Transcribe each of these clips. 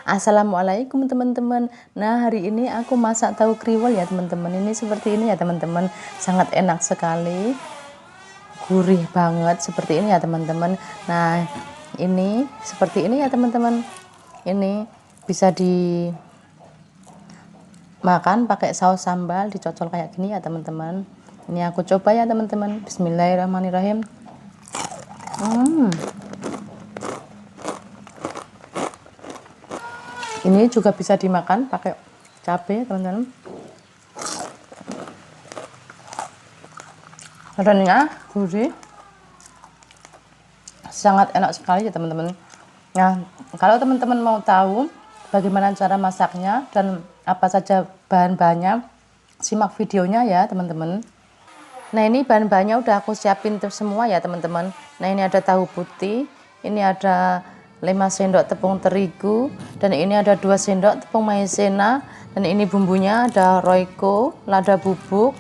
Assalamualaikum teman-teman. Nah, hari ini aku masak tahu kriwel ya teman-teman. Ini seperti ini ya teman-teman. Sangat enak sekali. Gurih banget seperti ini ya teman-teman. Nah, ini seperti ini ya teman-teman. Ini bisa dimakan pakai saus sambal, dicocol kayak gini ya teman-teman. Ini aku coba ya teman-teman. Bismillahirrahmanirrahim. Ini juga bisa dimakan pakai cabai teman-teman. Renyah, gurih, sangat enak sekali ya teman-teman. Nah, kalau teman-teman mau tahu bagaimana cara masaknya dan apa saja bahan-bahannya, simak videonya ya teman-teman. Nah, ini bahan-bahannya udah aku siapin semua ya teman-teman. Nah, ini ada tahu putih, ini ada 5 sendok tepung terigu, dan ini ada 2 sendok tepung maizena, dan ini bumbunya ada roiko, lada bubuk,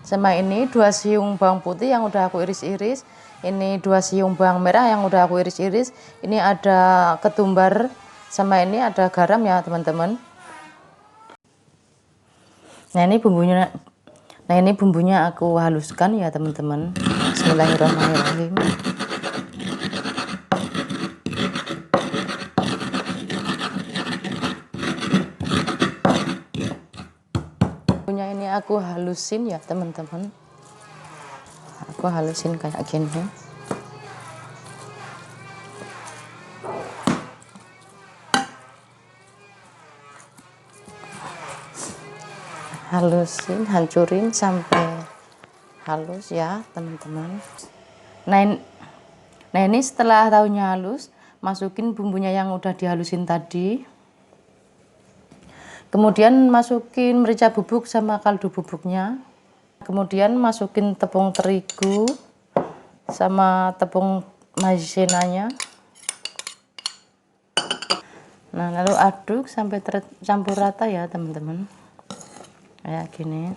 sama ini 2 siung bawang putih yang udah aku iris-iris, ini 2 siung bawang merah yang udah aku iris-iris, ini ada ketumbar, sama ini ada garam ya teman-teman. Nah, ini bumbunya aku haluskan ya teman-teman. Bismillahirrahmanirrahim. Ini aku halusin ya teman-teman. Aku halusin kayak gini. Halusin, hancurin sampai halus ya teman-teman. Nah ini setelah tahunya halus, masukin bumbunya yang udah dihalusin tadi. Kemudian masukin merica bubuk sama kaldu bubuknya. Kemudian masukin tepung terigu sama tepung maizenanya. Nah, lalu aduk sampai tercampur rata ya teman-teman. Kayak gini.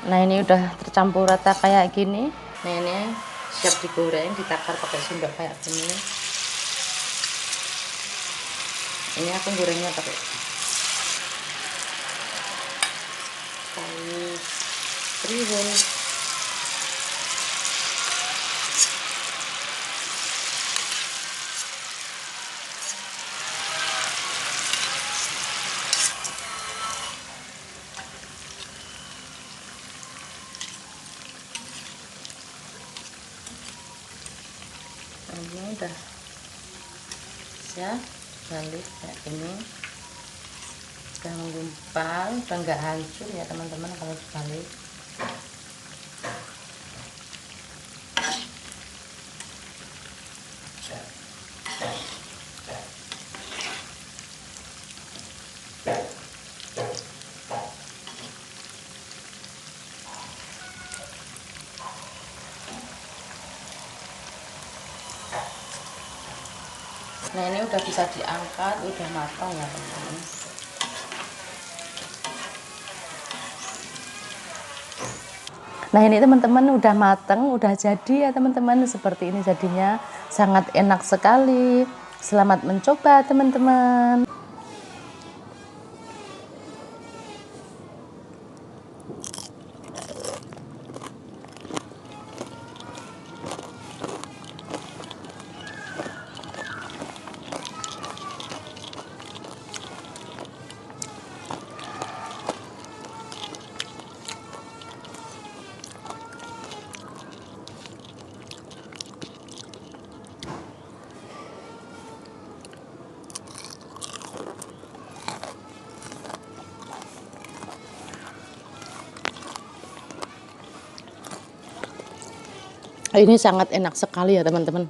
Nah, ini udah tercampur rata kayak gini. Nah, ini siap digoreng, ditakar pakai sendok kayak gini. Ini aku gorengnya pakai kayu kriwel. Ini udah ya, balik kayak gini, udah menggumpal, udah nggak hancur ya teman-teman kalau dibalik. Nah, ini udah bisa diangkat, udah matang ya teman-teman. Nah, ini teman-teman udah matang, udah jadi ya teman-teman. Seperti ini jadinya, sangat enak sekali. Selamat mencoba teman-teman. Ini sangat enak sekali ya teman-teman.